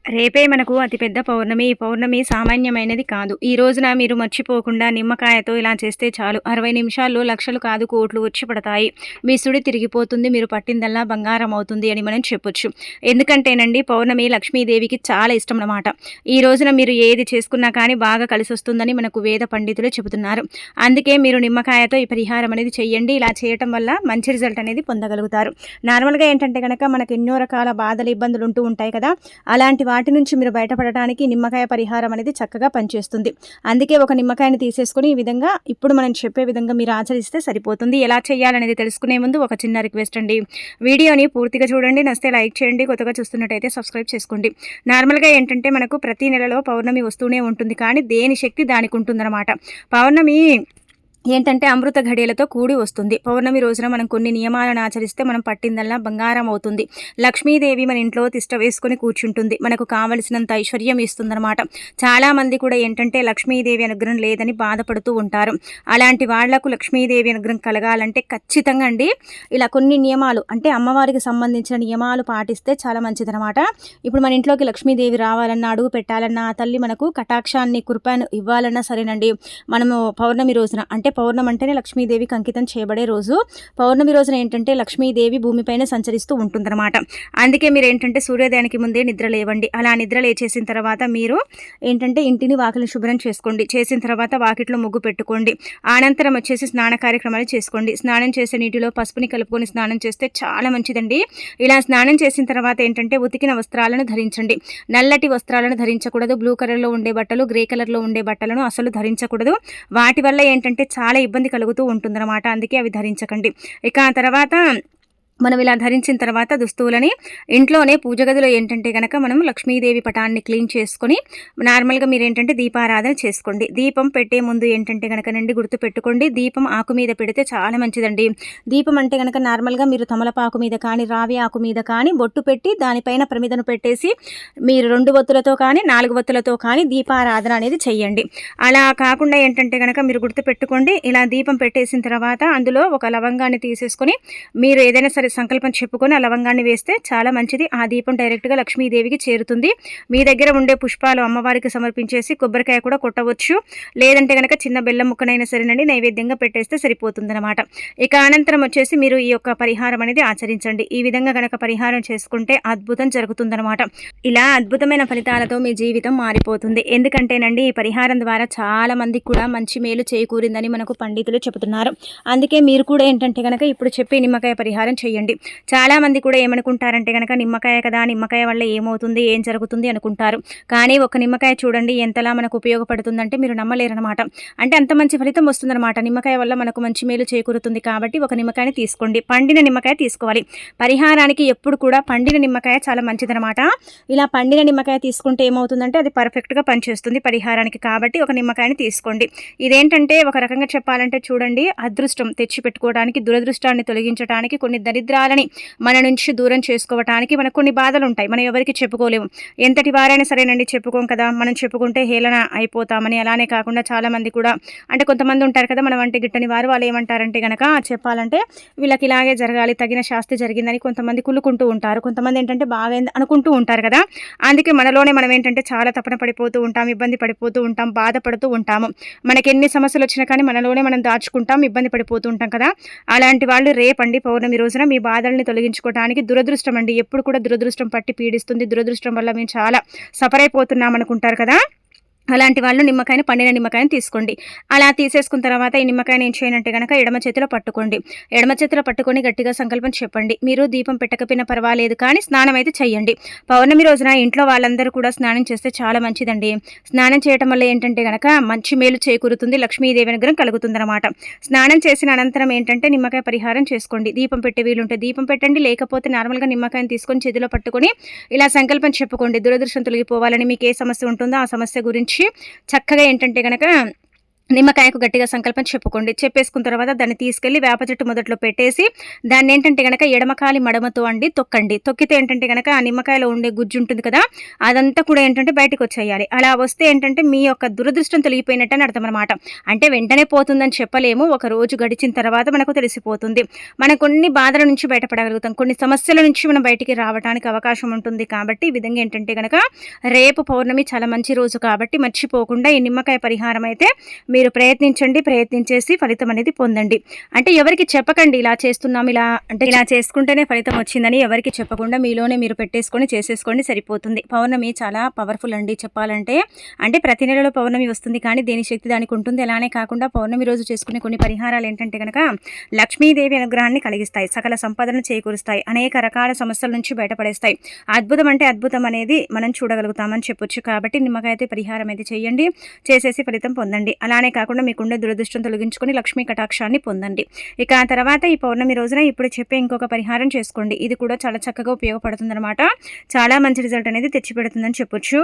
రేపే మనకు అతిపెద్ద పౌర్ణమి. ఈ పౌర్ణమి సామాన్యమైనది కాదు. ఈ రోజున మీరు మర్చిపోకుండా నిమ్మకాయతో ఇలా చేస్తే చాలు 60 నిమిషాల్లో లక్షలు కాదు కోట్లు వచ్చి పడతాయి. మీ సుడి తిరిగిపోతుంది. మీరు పట్టిందల్లా బంగారం అవుతుంది అని మనం చెప్పొచ్చు. ఎందుకంటేనండి పౌర్ణమి లక్ష్మీదేవికి చాలా ఇష్టం అన్నమాట. ఈ రోజున మీరు ఏది చేసుకున్నా కానీ బాగా కలిసొస్తుందని మనకు వేద పండితులు చెబుతున్నారు. అందుకే మీరు నిమ్మకాయతో ఈ పరిహారం అనేది చెయ్యండి. ఇలా చేయటం వల్ల మంచి రిజల్ట్ అనేది పొందగలుగుతారు. నార్మల్‌గా ఏంటంటే గనక మనకు ఎన్నో రకాల బాధలు, ఇబ్బందులు ఉంటూ ఉంటాయి కదా! అలాంటి వాటి నుంచి మీరు బయటపడటానికి నిమ్మకాయ పరిహారం అనేది చక్కగా పనిచేస్తుంది. అందుకే ఒక నిమ్మకాయని తీసేసుకొని ఈ విధంగా ఇప్పుడు మనం చెప్పే విధంగా మీరు ఆచరిస్తే సరిపోతుంది. ఎలా చేయాలనేది తెలుసుకునే ముందు ఒక చిన్న రిక్వెస్ట్ అండి. వీడియోని పూర్తిగా చూడండి. నచ్చితే లైక్ చేయండి. కొత్తగా చూస్తున్నట్టయితే సబ్స్క్రైబ్ చేసుకోండి. నార్మల్‌గా ఏంటంటే మనకు ప్రతి నెలలో పౌర్ణమి వస్తూనే ఉంటుంది. కానీ దేని శక్తి దానికి ఉంటుందన్నమాట. పౌర్ణమి ఏంటంటే అమృత ఘడియలతో కూడి వస్తుంది. పౌర్ణమి రోజున మనం కొన్ని నియమాలను ఆచరిస్తే మనం పట్టిందల్లా బంగారం అవుతుంది. లక్ష్మీదేవి మన ఇంట్లో తిష్ట వేసుకొని కూర్చుంటుంది. మనకు కావలసినంత ఐశ్వర్యం ఇస్తుందన్నమాట. చాలామంది కూడా ఏంటంటే లక్ష్మీదేవి అనుగ్రహం లేదని బాధపడుతూ ఉంటారు. అలాంటి వాళ్లకు లక్ష్మీదేవి అనుగ్రహం కలగాలంటే ఖచ్చితంగా అండి ఇలా కొన్ని నియమాలు అంటే అమ్మవారికి సంబంధించిన నియమాలు పాటిస్తే చాలా మంచిదన్నమాట. ఇప్పుడు మన ఇంట్లోకి లక్ష్మీదేవి రావాలన్నా, అడుగు పెట్టాలన్నా, ఆ తల్లి మనకు కటాక్షాన్ని, కృపను ఇవ్వాలన్నా సరేనండి, మనము పౌర్ణమి రోజున అంటే పౌర్ణమి అంటేనే లక్ష్మీదేవికి అంకితం చేయబడే రోజు. పౌర్ణమి రోజున ఏంటంటే లక్ష్మీదేవి భూమిపైన సంచరిస్తూ ఉంటుందన్నమాట. అందుకే మీరు ఏంటంటే సూర్యోదయానికి ముందే నిద్ర లేవండి. అలా నిద్ర లేచేసిన తర్వాత మీరు ఏంటంటే ఇంటిని వాకిలిని శుభ్రం చేసుకోండి. చేసిన తర్వాత వాకిట్లో ముగ్గు పెట్టుకోండి. అనంతరం వచ్చేసి స్నాన కార్యక్రమాలు చేసుకోండి. స్నానం చేసే నీటిలో పసుపుని కలుపుకొని స్నానం చేస్తే చాలా మంచిదండి. ఇలా స్నానం చేసిన తర్వాత ఏంటంటే ఉతికిన వస్త్రాలను ధరించండి. నల్లటి వస్త్రాలను ధరించకూడదు. బ్లూ కలర్లో ఉండే బట్టలు, గ్రే కలర్లో ఉండే బట్టలను అసలు ధరించకూడదు. వాటి వల్ల ఏంటంటే చాలా ఇబ్బంది కలుగుతూ ఉంటుందన్నమాట. అందుకే అవి ధరించకండి. ఇక ఆ తర్వాత మనం ఇలా ధరించిన తర్వాత దుస్తువులని ఇంట్లోనే పూజ గదిలో ఏంటంటే కనుక మనం లక్ష్మీదేవి పటాన్ని క్లీన్ చేసుకొని నార్మల్గా మీరు ఏంటంటే దీపారాధన చేసుకోండి. దీపం పెట్టే ముందు ఏంటంటే కనుక నండి గుర్తు పెట్టుకోండి, దీపం ఆకు మీద పెడితే చాలా మంచిదండి. దీపం అంటే కనుక నార్మల్గా మీరు తమలపాకు మీద కానీ, రావి ఆకు మీద కానీ బొట్టు పెట్టి దానిపైన ప్రమిదను పెట్టేసి మీరు 2 ఒత్తులతో కానీ 4 ఒత్తులతో కానీ దీపారాధన అనేది చెయ్యండి. అలా కాకుండా ఏంటంటే కనుక మీరు గుర్తు పెట్టుకోండి, ఇలా దీపం పెట్టేసిన తర్వాత అందులో ఒక లవంగాన్ని తీసేసుకొని మీరు ఏదైనా సరే సంకల్పం చెప్పుకొని ఆ లవంగాన్ని వేస్తే చాలా మంచిది. ఆ దీపం డైరెక్ట్గా లక్ష్మీదేవికి చేరుతుంది. మీ దగ్గర ఉండే పుష్పాలు అమ్మవారికి సమర్పించేసి కొబ్బరికాయ కూడా కొట్టవచ్చు. లేదంటే కనుక చిన్న బెల్లం ముక్కనైనా సరేనండి నైవేద్యంగా పెట్టేస్తే సరిపోతుందన్నమాట. ఇక అనంతరం వచ్చేసి మీరు ఈ యొక్క పరిహారం అనేది ఆచరించండి. ఈ విధంగా కనుక పరిహారం చేసుకుంటే అద్భుతం జరుగుతుందన్నమాట. ఇలా అద్భుతమైన ఫలితాలతో మీ జీవితం మారిపోతుంది. ఎందుకంటేనండి ఈ పరిహారం ద్వారా చాలా మందికి కూడా మంచి మేలు చేకూరిందని మనకు పండితులు చెబుతున్నారు. అందుకే మీరు కూడా ఏంటంటే కనుక ఇప్పుడు చెప్పే నిమ్మకాయ పరిహారం చేయండి. చాలా మంది కూడా ఏమనుకుంటారంటే కనుక నిమ్మకాయ కదా, నిమ్మకాయ వల్ల ఏమవుతుంది, ఏం జరుగుతుంది అనుకుంటారు. కానీ ఒక నిమ్మకాయ చూడండి ఎంతలా మనకు ఉపయోగపడుతుందంటే మీరు నమ్మలేరనమాట. అంటే అంత మంచి ఫలితం వస్తుందన్నమాట. నిమ్మకాయ వల్ల మనకు మంచి మేలు చేకూరుతుంది. కాబట్టి ఒక నిమ్మకాయని తీసుకోండి. పండిన నిమ్మకాయ తీసుకోవాలి. పరిహారానికి ఎప్పుడు కూడా పండిన నిమ్మకాయ చాలా మంచిదనమాట. ఇలా పండిన నిమ్మకాయ తీసుకుంటే ఏమవుతుందంటే అది పర్ఫెక్ట్గా పనిచేస్తుంది పరిహారానికి. కాబట్టి ఒక నిమ్మకాయని తీసుకోండి. ఇదేంటంటే ఒక రకంగా చెప్పాలంటే చూడండి, అదృష్టం తెచ్చి పెట్టుకోవడానికి, దురదృష్టాన్ని తొలగించడానికి, కొన్ని దరిద్రాలని మన నుంచి దూరం చేసుకోవటానికి మనకు కొన్ని బాధలు ఉంటాయి. మనం ఎవరికి చెప్పుకోలేము. ఎంతటి వారైనా సరేనండి చెప్పుకోం కదా. మనం చెప్పుకుంటే హేళన అయిపోతామని. అలానే కాకుండా చాలామంది కూడా అంటే కొంతమంది ఉంటారు కదా మనం అంటే గిట్టని వారు. వాళ్ళు ఏమంటారంటే కనుక చెప్పాలంటే వీళ్ళకి ఇలాగే జరగాలి, తగిన శాస్తి జరిగిందని కొంతమంది కుళ్ళుకుంటూ ఉంటారు. కొంతమంది ఏంటంటే బాగా అనుకుంటూ ఉంటారు కదా. అందుకే మనలోనే మనం ఏంటంటే చాలా తపన పడిపోతూ ఉంటాం, ఇబ్బంది పడిపోతూ ఉంటాం, బాధపడుతూ ఉంటాము. మనకి ఎన్ని సమస్యలు వచ్చినా కానీ మనలోనే మనం దాచుకుంటాం, ఇబ్బంది పడిపోతూ ఉంటాం కదా. అలాంటి వాళ్ళు రేపండి పౌర్ణమి రోజున మీ బాధల్ని తొలగించుకోవడానికి, దురదృష్టం అండి ఎప్పుడు కూడా దురదృష్టం పట్టి పీడిస్తుంది. దురదృష్టం వల్ల మేము చాలా సఫర్ అయిపోతున్నాం అనుకుంటారు కదా. అలాంటి వాళ్ళు నిమ్మకాయని, పండిన నిమ్మకాయని తీసుకోండి. అలా తీసేసుకున్న తర్వాత ఈ నిమ్మకాయని ఏం చేయనంటే కనుక ఎడమ చేతిలో పట్టుకోండి. ఎడమ చేతిలో పట్టుకొని గట్టిగా సంకల్పం చెప్పండి. మీరు దీపం పెట్టకపోయినా పర్వాలేదు కానీ స్నానం అయితే చెయ్యండి. పౌర్ణమి రోజున ఇంట్లో వాళ్ళందరూ కూడా స్నానం చేస్తే చాలా మంచిదండి. స్నానం చేయటం వల్ల ఏంటంటే కనుక మంచి మేలు చేకూరుతుంది, లక్ష్మీదేవి అనుగ్రహం కలుగుతుందన్నమాట. స్నానం చేసిన అనంతరం ఏంటంటే నిమ్మకాయ పరిహారం చేసుకోండి. దీపం పెట్టే వీలుంటే దీపం పెట్టండి. లేకపోతే నార్మల్గా నిమ్మకాయని తీసుకొని చేతిలో పట్టుకొని ఇలా సంకల్పం చెప్పుకోండి. దురదృష్టం తొలగిపోవాలని, మీకు ఏ సమస్య ఉంటుందో ఆ సమస్య గురించి చక్కగా ఏంటంటే కనుక నిమ్మకాయకు గట్టిగా సంకల్పం చెప్పుకోండి. చెప్పేసుకున్న తర్వాత దాన్ని తీసుకెళ్ళి వేప చెట్టు మొదట్లో పెట్టేసి దాన్నేంటంటే గనక ఎడమకాలి మడమతో అండి తొక్కండి. తొక్కితే ఏంటంటే గనక ఆ నిమ్మకాయలో ఉండే గుజ్జు ఉంటుంది కదా! అదంతా కూడా ఏంటంటే బయటికొచ్చేయాలి. అలా వస్తే ఏంటంటే మీ యొక్క దురదృష్టం తొలగిపోయినట్టని అర్థమనమాట. అంటే వెంటనే పోతుందని చెప్పలేము. ఒక రోజు గడిచిన తర్వాత మనకు తెలిసిపోతుంది. మనం కొన్ని బాధల నుంచి బయటపడగలుగుతాం. కొన్ని సమస్యల నుంచి మనం బయటికి రావడానికి అవకాశం ఉంటుంది. కాబట్టి ఈ విధంగా ఏంటంటే గనక రేపు పౌర్ణమి చాలా మంచి రోజు కాబట్టి మర్చిపోకుండా ఈ నిమ్మకాయ పరిహారం అయితే మీరు ప్రయత్నించండి. ప్రయత్నించేసి ఫలితం అనేది పొందండి. అంటే ఎవరికి చెప్పకండి ఇలా చేస్తున్నాం, ఇలా చేసుకుంటేనే ఫలితం వచ్చిందని ఎవరికి చెప్పకుండా మీలోనే మీరు పెట్టేసుకొని చేసేసుకోండి, సరిపోతుంది. పౌర్ణమి చాలా పవర్ఫుల్ అండి చెప్పాలంటే. అంటే ప్రతి నెలలో పౌర్ణమి వస్తుంది కానీ దేని శక్తి దానికి ఉంటుంది. అలానే కాకుండా పౌర్ణమి రోజు చేసుకునే కొన్ని పరిహారాలు ఏంటంటే కనుక లక్ష్మీదేవి అనుగ్రహాన్ని కలిగిస్తాయి, సకల సంపదను చేకూరుస్తాయి, అనేక రకాల సమస్యల నుంచి బయటపడేస్తాయి. అద్భుతం అంటే అద్భుతం అనేది మనం చూడగలుగుతామని చెప్పొచ్చు. కాబట్టి నిమ్మకాయ అయితే పరిహారం అయితే చేయండి, చేసేసి ఫలితం పొందండి. అలానే కాకుండా మీకుండే దురదృష్టం తొలగించుకొని లక్ష్మీ కటాక్షాన్ని పొందండి. ఇక ఆ తర్వాత ఈ పౌర్ణమి రోజున ఇప్పుడు చెప్పే ఇంకొక పరిహారం చేసుకోండి. ఇది కూడా చాలా చక్కగా ఉపయోగపడుతుందన్నమాట. చాలా మంచి రిజల్ట్ అనేది తెచ్చిపెడుతుందని చెప్పొచ్చు.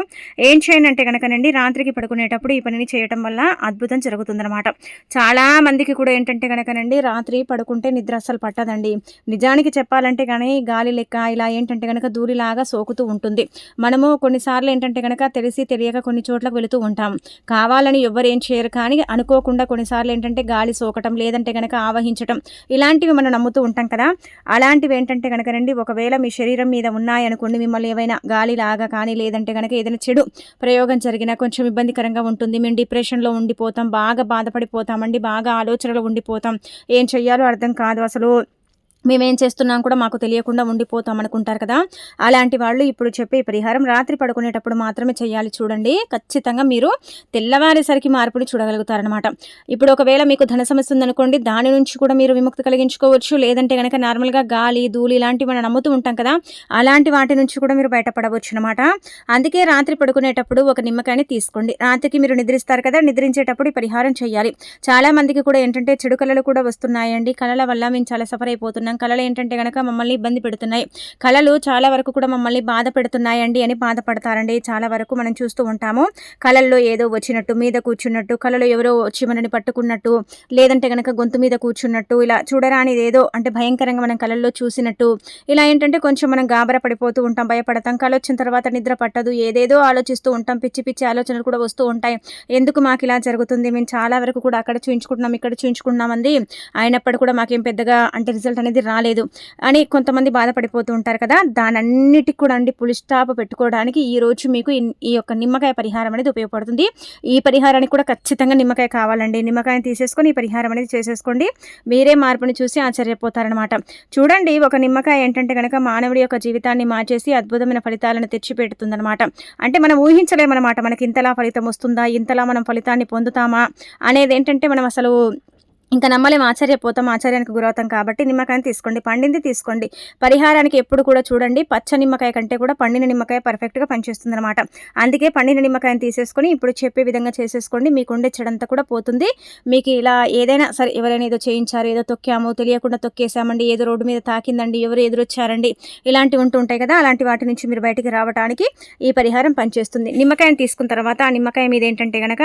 ఏం చేయండి అంటే కనుకనండి, రాత్రికి పడుకునేటప్పుడు ఈ పనిని చేయడం వల్ల అద్భుతం జరుగుతుందన్నమాట. చాలా మందికి కూడా ఏంటంటే కనుకనండి రాత్రి పడుకుంటే నిద్ర అస్సలు పట్టదండి. నిజానికి చెప్పాలంటే కానీ గాలి లెక్క ఇలా ఏంటంటే కనుక దూరిలాగా సోకుతూ ఉంటుంది. మనము కొన్నిసార్లు ఏంటంటే కనుక తెలిసి తెలియక కొన్ని చోట్లకు వెళుతూ ఉంటాం. కావాలని ఎవరు ఏం చేయరు కానీ అనుకోకుండా కొన్నిసార్లు ఏంటంటే గాలి సోకటం, లేదంటే కనుక ఆవహించటం, ఇలాంటివి మనం నమ్ముతూ ఉంటాం కదా. అలాంటివి ఏంటంటే కనుకనండి ఒకవేళ మీ శరీరం మీద ఉన్నాయనుకోండి, మిమ్మల్ని ఏవైనా గాలి లాగా కానీ లేదంటే కనుక ఏదైనా చెడు ప్రయోగం జరిగినా కొంచెం ఇబ్బందికరంగా ఉంటుంది. మేము డిప్రెషన్లో ఉండిపోతాం, బాగా బాధపడిపోతామండి, బాగా ఆలోచనలో ఉండిపోతాం, ఏం చెయ్యాలో అర్థం కాదు, అసలు మేమేం చేస్తున్నాం కూడా మాకు తెలియకుండా ఉండిపోతాం అనుకుంటారు కదా. అలాంటి వాళ్ళు ఇప్పుడు చెప్పే పరిహారం రాత్రి పడుకునేటప్పుడు మాత్రమే చేయాలి. చూడండి, ఖచ్చితంగా మీరు తెల్లవారేసరికి మార్పుని చూడగలుగుతారనమాట. ఇప్పుడు ఒకవేళ మీకు ధన సమస్య ఉందనుకోండి, దాని నుంచి కూడా మీరు విముక్తి కలిగించుకోవచ్చు. లేదంటే కనుక నార్మల్గా గాలి ధూళి ఇలాంటివి మనం నమ్ముతూ ఉంటాం కదా, అలాంటి వాటి నుంచి కూడా మీరు బయటపడవచ్చు అనమాట. అందుకే రాత్రి పడుకునేటప్పుడు ఒక నిమ్మకాయని తీసుకోండి. రాత్రికి మీరు నిద్రిస్తారు కదా, నిద్రించేటప్పుడు ఈ పరిహారం చేయాలి. చాలా మందికి కూడా ఏంటంటే చెడు కళలు కూడా వస్తున్నాయండి. కళల వల్ల మేము చాలా సఫర్ అయిపోతున్నాం, కళలు ఏంటంటే కనుక మమ్మల్ని ఇబ్బంది పెడుతున్నాయి, కళలు చాలా వరకు కూడా మమ్మల్ని బాధ పెడుతున్నాయండి అని బాధపడతారండి. చాలా వరకు మనం చూస్తూ ఉంటాము. కళల్లో ఏదో వచ్చినట్టు, మీద కూర్చున్నట్టు, కళలో ఎవరో వచ్చి మనని పట్టుకున్నట్టు, లేదంటే కనుక గొంతు మీద కూర్చున్నట్టు, ఇలా చూడరానిది ఏదో అంటే భయంకరంగా మనం కళల్లో చూసినట్టు, ఇలా ఏంటంటే కొంచెం మనం గాబర పడిపోతూ ఉంటాం, భయపడతాం. కళ వచ్చిన తర్వాత నిద్ర పట్టదు, ఏదేదో ఆలోచిస్తూ ఉంటాం, పిచ్చి పిచ్చి ఆలోచనలు కూడా వస్తూ ఉంటాయి. ఎందుకు మాకు ఇలా జరుగుతుంది, మేము చాలా వరకు కూడా అక్కడ చూయించుకుంటున్నాం, ఇక్కడ చూయించుకుంటున్నామండి, అయినప్పుడు కూడా మాకేం పెద్దగా అంటే రిజల్ట్ అనేది రాలేదు అని కొంతమంది బాధపడిపోతూ ఉంటారు కదా. దానన్నిటికి కూడా అండి పులి స్టాప్ పెట్టుకోవడానికి ఈ రోజు మీకు ఈ యొక్క నిమ్మకాయ పరిహారం అనేది ఉపయోగపడుతుంది. ఈ పరిహారానికి కూడా ఖచ్చితంగా నిమ్మకాయ కావాలండి. నిమ్మకాయని తీసేసుకొని ఈ పరిహారం అనేది చేసేసుకోండి. మీరే మార్పుని చూసి ఆశ్చర్యపోతారనమాట. చూడండి, ఒక నిమ్మకాయ ఏంటంటే కనుక మానవుడి యొక్క జీవితాన్ని మార్చేసి అద్భుతమైన ఫలితాలను తెచ్చిపెడుతుందనమాట. అంటే మనం ఊహించలేమన్నమాట, మనకి ఇంతలా ఫలితం వస్తుందా, ఇంతలా మనం ఫలితాన్ని పొందుతామా అనేది ఏంటంటే మనం అసలు ఇంకా నమ్మలేం, ఆశ్చర్యపోతాం, ఆశ్చర్యానికి గురవుతాం. కాబట్టి నిమ్మకాయని తీసుకోండి, పండింది తీసుకోండి. పరిహారానికి ఎప్పుడు కూడా చూడండి, పచ్చ నిమ్మకాయ కంటే కూడా పండిన నిమ్మకాయ పర్ఫెక్ట్గా పనిచేస్తుంది అనమాట. అందుకే పండిన నిమ్మకాయని తీసేసుకొని ఇప్పుడు చెప్పే విధంగా చేసేసుకోండి. మీకు ఉండే చెడంతా కూడా పోతుంది. మీకు ఇలా ఏదైనా సరే, ఎవరైనా ఏదో చేయించారు, ఏదో తొక్కాము, తెలియకుండా తొక్కేసామండి, ఏదో రోడ్డు మీద తాకిందండి, ఎవరు ఎదురొచ్చారండి, ఇలాంటివి ఉంటూ ఉంటాయి కదా, అలాంటి వాటి నుంచి మీరు బయటికి రావడానికి ఈ పరిహారం పనిచేస్తుంది. నిమ్మకాయని తీసుకున్న తర్వాత ఆ నిమ్మకాయ మీద ఏంటంటే కనుక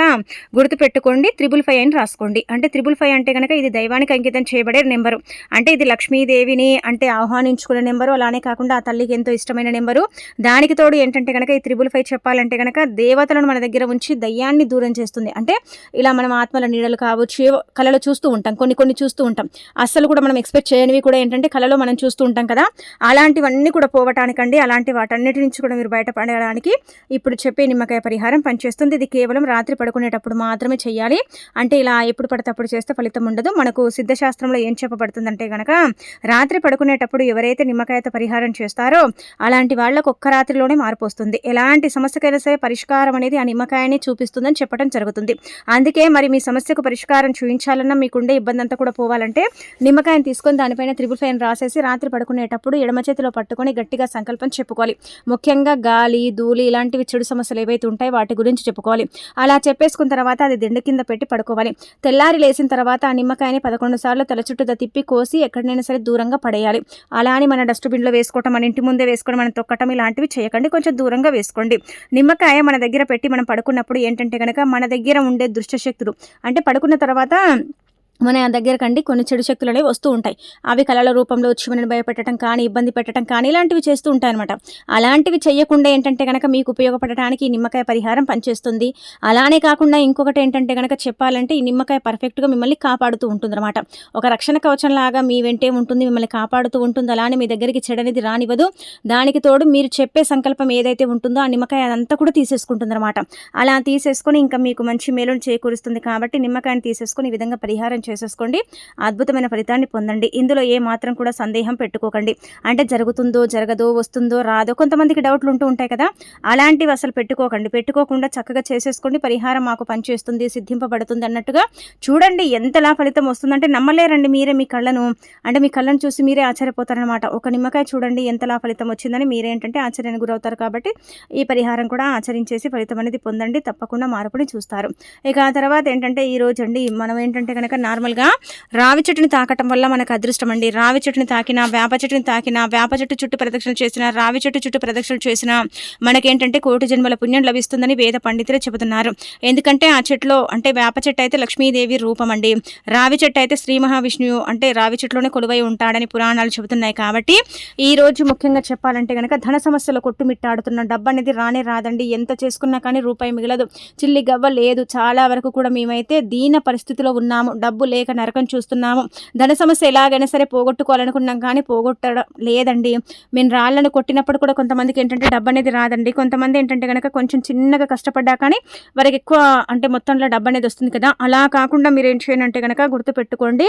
గుర్తుపెట్టుకోండి 555 అని రాసుకోండి. అంటే 555 అంటే కనుక ఇది దైవానికి అంకితం చేయబడే నెంబరు. అంటే ఇది లక్ష్మీదేవిని అంటే ఆహ్వానించుకునే నెంబరు, అలానే కాకుండా ఆ తల్లికి ఎంతో ఇష్టమైన నెంబరు. దానికి తోడు ఏంటంటే కనుక ఈ 555 చెప్పాలంటే కనుక దేవతలను మన దగ్గర ఉంచి దయ్యాన్ని దూరం చేస్తుంది. అంటే ఇలా మనం ఆత్మల నీడలు కావచ్చు, కళలో చూస్తూ ఉంటాం, కొన్ని చూస్తూ ఉంటాం, అస్సలు కూడా మనం ఎక్స్పెక్ట్ చేయనివి కూడా ఏంటంటే కళలో మనం చూస్తూ ఉంటాం కదా, అలాంటివన్నీ కూడా పోవటానికండి, అలాంటి వాటన్నిటి నుంచి కూడా మీరు బయటపడడానికి ఇప్పుడు చెప్పే నిమ్మకాయ పరిహారం పనిచేస్తుంది. ఇది కేవలం రాత్రి పడుకునేటప్పుడు మాత్రమే చేయాలి. అంటే ఇలా ఎప్పుడు పడితే అప్పుడు చేస్తే ఫలితం ఉండదు. మనకు సిద్ధశాస్త్రంలో ఏం చెప్పబడుతుందంటే కనుక రాత్రి పడుకునేటప్పుడు ఎవరైతే నిమ్మకాయతో పరిహారం చేస్తారో అలాంటి వాళ్ళకు ఒక్క రాత్రిలోనే మార్పు వస్తుంది. ఎలాంటి సమస్యకైనా సరే పరిష్కారం అనేది ఆ నిమ్మకాయని చూపిస్తుందని చెప్పడం జరుగుతుంది. అందుకే మరి మీ సమస్యకు పరిష్కారం చూపించాలన్నా, మీకుండే ఇబ్బంది అంతా కూడా పోవాలంటే నిమ్మకాయని తీసుకొని దానిపైన 555 రాసేసి రాత్రి పడుకునేటప్పుడు ఎడమ చేతిలో పట్టుకొని గట్టిగా సంకల్పం చెప్పుకోవాలి. ముఖ్యంగా గాలి ధూళి ఇలాంటివి చెడు సమస్యలు ఏవైతే ఉంటాయో వాటి గురించి చెప్పుకోవాలి. అలా చెప్పేసుకున్న తర్వాత అది దిండు కింద పెట్టి పడుకోవాలి. తెల్లారి లేచిన తర్వాత ఆ నిమ్మకాయని 11 సార్లు తల చుట్టూ తిప్పి కోసి ఎక్కడైనా సరే దూరంగా పడేయాలి. అలా అని మన డస్ట్‌బిన్‌లో వేసుకోవటం, మన ఇంటి ముందే వేసుకోవడం, మనం తొక్కటం ఇలాంటివి చేయకండి. కొంచెం దూరంగా వేసుకోండి. నిమ్మకాయ మన దగ్గర పెట్టి మనం పడుకున్నప్పుడు ఏంటంటే గనక మన దగ్గర ఉండే దుష్ట శక్తులు అంటే పడుకున్న తర్వాత మన దగ్గరకండి కొన్ని చెడు శక్తులు అనేవి వస్తూ ఉంటాయి. అవి కళల రూపంలో వచ్చి మనని భయపెట్టడం కానీ, ఇబ్బంది పెట్టడం కానీ ఇలాంటివి చేస్తూ ఉంటాయన్నమాట. అలాంటివి చేయకుండా ఏంటంటే గనక మీకు ఉపయోగపడటానికి ఈ నిమ్మకాయ పరిహారం పనిచేస్తుంది. అలానే కాకుండా ఇంకొకటి ఏంటంటే గనక చెప్పాలంటే ఈ నిమ్మకాయ పర్ఫెక్ట్‌గా మిమ్మల్ని కాపాడుతూ ఉంటుందన్నమాట. ఒక రక్షణ కవచంలాగా మీ వెంటే ఉంటుంది, మిమ్మల్ని కాపాడుతూ ఉంటుంది. అలానే మీ దగ్గరికి చెడనేది రానివ్వదు. దానికి తోడు మీరు చెప్పే సంకల్పం ఏదైతే ఉంటుందో ఆ నిమ్మకాయ అదంతా కూడా తీసేసుకుంటుందన్నమాట. అలా తీసేసుకొని ఇంకా మీకు మంచి మేలును చేకూరుస్తుంది కాబట్టి నిమ్మకాయని తీసేసుకొని ఈ విధంగా పరిహారం చేసేసుకోండి. అద్భుతమైన ఫలితాన్ని పొందండి. ఇందులో ఏ మాత్రం కూడా సందేహం పెట్టుకోకండి. అంటే జరుగుతుందో జరగదో, వస్తుందో రాదో, కొంతమందికి డౌట్లు ఉంటూ ఉంటాయి కదా, అలాంటివి అసలు పెట్టుకోకండి. పెట్టుకోకుండా చక్కగా చేసేసుకోండి. పరిహారం మాకు పనిచేస్తుంది, సిద్ధింపబడుతుంది అన్నట్టుగా చూడండి. ఎంతలా ఫలితం వస్తుందంటే నమ్మలేరండి మీరే మీ కళ్ళను. అంటే మీ కళ్ళను చూసి మీరే ఆశ్చర్యపోతారనమాట. ఒక నిమ్మకాయ చూడండి ఎంతలా ఫలితం వచ్చిందని మీరేంటంటే ఆశ్చర్యానికి గురవుతారు. కాబట్టి ఈ పరిహారం కూడా ఆచరించేసి ఫలితం అనేది పొందండి. తప్పకుండా మార్పుని చూస్తారు. ఇక ఆ తర్వాత ఏంటంటే ఈరోజు అండి మనం ఏంటంటే కనుక నార్మల్గా రావి చెట్టుని తాకటం వల్ల మనకు అదృష్టం అండి. రావి చెట్టుని తాకినా, వేప చెట్టుని తాకినా, వేప చెట్టు చుట్టూ ప్రదక్షిణలు చేసినా, రావి చెట్టు చుట్టూ ప్రదక్షిణలు చేసినా మనకేంటంటే కోటి జన్మల పుణ్యం లభిస్తుందని వేద పండితులు చెబుతున్నారు. ఎందుకంటే ఆ చెట్టులో అంటే వేప చెట్టు అయితే లక్ష్మీదేవి రూపం అండి. రావి చెట్టు అయితే శ్రీ మహావిష్ణువు అంటే రావి చెట్టులోనే కొలువై ఉంటాడని పురాణాలు చెబుతున్నాయి. కాబట్టి ఈ రోజు ముఖ్యంగా చెప్పాలంటే కనుక ధన సమస్యలు కొట్టుమిట్టాడుతున్న డబ్బు అనేది రానే రాదండి. ఎంత చేసుకున్నా కానీ రూపాయి మిగలదు, చిల్లి గవ్వ లేదు. చాలా వరకు కూడా మేమైతే దీన పరిస్థితిలో ఉన్నాము. డబ్బు లేక నరకం చూస్తున్నాము. ధన సమస్య ఎలాగైనా సరే పోగొట్టుకోవాలనుకున్నాం కానీ పోగొట్టడం లేదండి. మేము రాళ్ళను కొట్టినప్పుడు కూడా కొంతమందికి ఏంటంటే డబ్బు అనేది రాదండి. కొంతమంది ఏంటంటే కనుక కొంచెం చిన్నగా కష్టపడ్డా కానీ వారికి ఎక్కువ అంటే మొత్తంలో డబ్బు అనేది వస్తుంది కదా. అలా కాకుండా మీరు ఏం చేయాలంటే కనుక గుర్తుపెట్టుకోండి,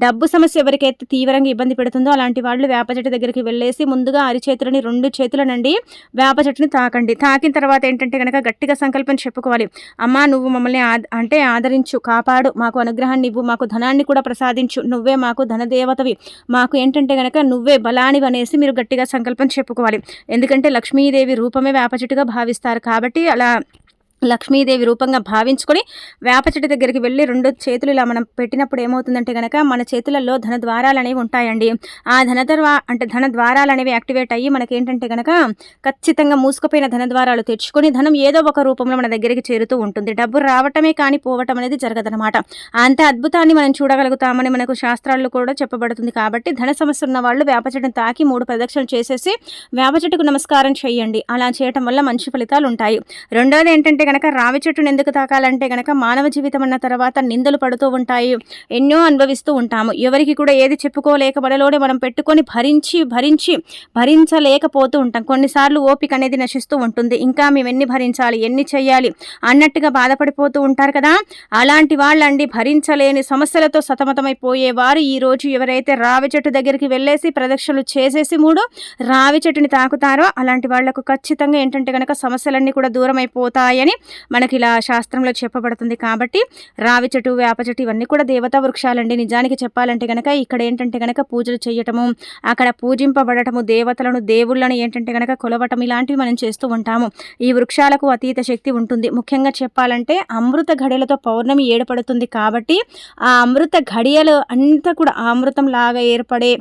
డబ్బు సమస్య ఎవరికైతే తీవ్రంగా ఇబ్బంది పెడుతుందో అలాంటి వాళ్ళు వేప చెట్టు దగ్గరికి వెళ్ళేసి ముందుగా అరిచేతులని 2 చేతులనండి వేప చెట్టుని తాకండి. తాకిన తర్వాత ఏంటంటే కనుక గట్టిగా సంకల్పం చెప్పుకోవాలి. అమ్మా నువ్వు మమ్మల్ని అంటే ఆదరించు, కాపాడు, మాకు అనుగ్రహాన్ని ఇవ్వు, మాకు ధనాన్ని కూడా ప్రసాదించు, నువ్వే మాకు ధనదేవతవి, మాకు ఏంటంటే కనుక నువ్వే బలానివి అనేసి మీరు గట్టిగా సంకల్పం చెప్పుకోవాలి. ఎందుకంటే లక్ష్మీదేవి రూపమే వేప చెట్టుగా భావిస్తారు. కాబట్టి అలా లక్ష్మీదేవి రూపంగా భావించుకొని వేప చెట్టు దగ్గరికి వెళ్ళి 2 చేతులు ఇలా మనం పెట్టినప్పుడు ఏమవుతుందంటే కనుక మన చేతులలో ధన ద్వారాలు అనేవి ఉంటాయండి. ఆ ధన ద్వారాలు అనేవి యాక్టివేట్ అయ్యి మనకేంటంటే కనుక ఖచ్చితంగా మూసుకుపోయిన ధన ద్వారాలు తెచ్చుకొని ధనం ఏదో ఒక రూపంలో మన దగ్గరికి చేరుతూ ఉంటుంది. డబ్బు రావటమే కానీ పోవటం అనేది జరగదనమాట. అంత అద్భుతాన్ని మనం చూడగలుగుతామని మనకు శాస్త్రాల్లో కూడా చెప్పబడుతుంది. కాబట్టి ధన సమస్య ఉన్న వాళ్ళు వేప చెట్టును తాకి 3 ప్రదక్షిణలు చేసేసి వేప చెట్టుకు నమస్కారం చేయండి. అలా చేయటం వల్ల మంచి ఫలితాలు ఉంటాయి. రెండోది ఏంటంటే కనుక రావి చెట్టును ఎందుకు తాకాలంటే కనుక మానవ జీవితం అన్న తర్వాత నిందలు పడుతూ ఉంటాయి, ఎన్నో అనుభవిస్తూ ఉంటాము. ఎవరికి కూడా ఏది చెప్పుకోలేక మనలోనే మనం పెట్టుకొని భరించలేకపోతూ ఉంటాం. కొన్నిసార్లు ఓపిక అనేది నశిస్తూ ఉంటుంది. ఇంకా మేము ఎన్ని భరించాలి, ఎన్ని చెయ్యాలి అన్నట్టుగా బాధపడిపోతూ ఉంటారు కదా. అలాంటి వాళ్ళండి భరించలేని సమస్యలతో సతమతమైపోయేవారు ఈరోజు ఎవరైతే రావి చెట్టు దగ్గరికి వెళ్ళేసి ప్రదక్షిణలు చేసేసి 3 రావి చెట్టుని తాకుతారో అలాంటి వాళ్లకు ఖచ్చితంగా ఏంటంటే కనుక సమస్యలన్నీ కూడా దూరం అయిపోతాయని మనకి ఇలా శాస్త్రంలో చెప్పబడుతుంది. కాబట్టి రావి చెట్టు, వేప చెట్టు ఇవన్నీ కూడా దేవతా వృక్షాలండి. నిజానికి చెప్పాలంటే కనుక ఇక్కడ ఏంటంటే కనుక పూజలు చేయటము, అక్కడ పూజింపబడటము, దేవతలను దేవుళ్ళను ఏంటంటే కనుక కొలవటం ఇలాంటివి మనం చేస్తూ ఉంటాము. ఈ వృక్షాలకు అతీత శక్తి ఉంటుంది. ముఖ్యంగా చెప్పాలంటే అమృత ఘడియలతో పౌర్ణమి ఏర్పడుతుంది. కాబట్టి ఆ అమృత ఘడియలు అంతా కూడా ఆ అమృతం లాగా ఏర్పడే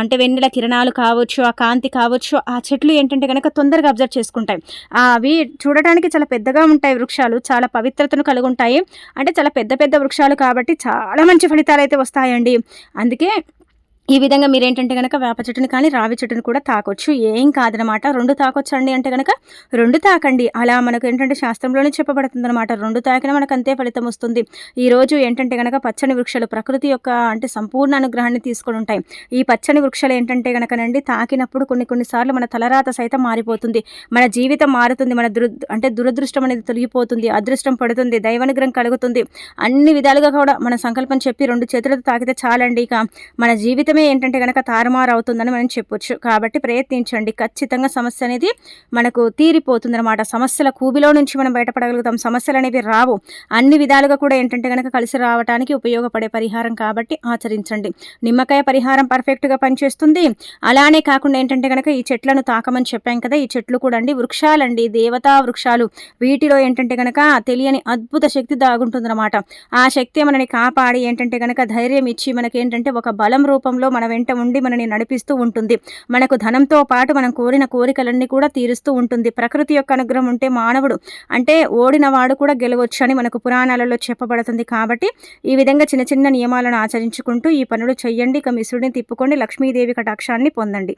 అంటే వెన్నెల కిరణాలు కావచ్చు, ఆ కాంతి కావచ్చు, ఆ చెట్లు ఏంటంటే కనుక తొందరగా అబ్జర్వ్ చేసుకుంటాయి. అవి చూడటానికి చాలా పెద్దగా ఉంటాయి. వృక్షాలు చాలా పవిత్రతను కలిగి ఉంటాయి. అంటే చాలా పెద్ద పెద్ద వృక్షాలు కాబట్టి చాలా మంచి ఫలితాలు అయితే వస్తాయండి. అందుకే ఈ విధంగా మీరేంటంటే కనుక వేప చెట్టుని కానీ రావి చెట్టుని కూడా తాకొచ్చు, ఏం కాదనమాట. 2 తాకొచ్చు అండి అంటే కనుక 2 తాకండి. అలా మనకు ఏంటంటే శాస్త్రంలోనే చెప్పబడుతుంది అనమాట. 2 తాకినా మనకు అంతే ఫలితం వస్తుంది. ఈరోజు ఏంటంటే కనుక పచ్చని వృక్షాలు ప్రకృతి యొక్క అంటే సంపూర్ణ అనుగ్రహాన్ని తీసుకొని ఉంటాయి. ఈ పచ్చని వృక్షాలు ఏంటంటే కనుకనండి తాకినప్పుడు కొన్నిసార్లు మన తలరాత సైతం మారిపోతుంది, మన జీవితం మారుతుంది, మన దురదృష్టం అనేది తొలగిపోతుంది, అదృష్టం పడుతుంది, దైవానుగ్రహం కలుగుతుంది. అన్ని విధాలుగా కూడా మన సంకల్పం చెప్పి 2 చేతులతో తాకితే చాలండి. ఇక మన జీవితం జీవితమే ఏంటంటే గనక తారుమారు అవుతుందని మనం చెప్పొచ్చు. కాబట్టి ప్రయత్నించండి. ఖచ్చితంగా సమస్య అనేది మనకు తీరిపోతుందనమాట. సమస్యల కూబిలో నుంచి మనం బయటపడగలుగుతాం. సమస్యలనేవి రావు. అన్ని విధాలుగా కూడా ఏంటంటే గనక కలిసి రావటానికి ఉపయోగపడే పరిహారం కాబట్టి ఆచరించండి. నిమ్మకాయ పరిహారం పర్ఫెక్ట్‌గా పనిచేస్తుంది. అలానే కాకుండా ఏంటంటే గనక ఈ చెట్లను తాకమని చెప్పాం కదా! ఈ చెట్లు కూడా అండి వృక్షాలండి. దేవతా వృక్షాలు. వీటిలో ఏంటంటే గనక తెలియని అద్భుత శక్తి దాగుంటుందనమాట. ఆ శక్తి మనని కాపాడి ఏంటంటే గనక ధైర్యం ఇచ్చి మనకేంటంటే ఒక బలం రూపంలో మన వెంట ఉండి మనని నడిపిస్తూ ఉంటుంది. మనకు ధనంతో పాటు మనం కోరిన కోరికలన్నీ కూడా తీరుస్తూ ఉంటుంది. ప్రకృతి యొక్క అనుగ్రహం ఉంటే మానవుడు అంటే ఓడిన వాడు కూడా గెలవచ్చు అని మనకు పురాణాలలో చెప్పబడుతుంది. కాబట్టి ఈ విధంగా చిన్న చిన్న నియమాలను ఆచరించుకుంటూ ఈ పనులు చెయ్యండి. ఇక మీ సుడిని తిప్పుకోండి. లక్ష్మీదేవి కటాక్షాన్ని పొందండి.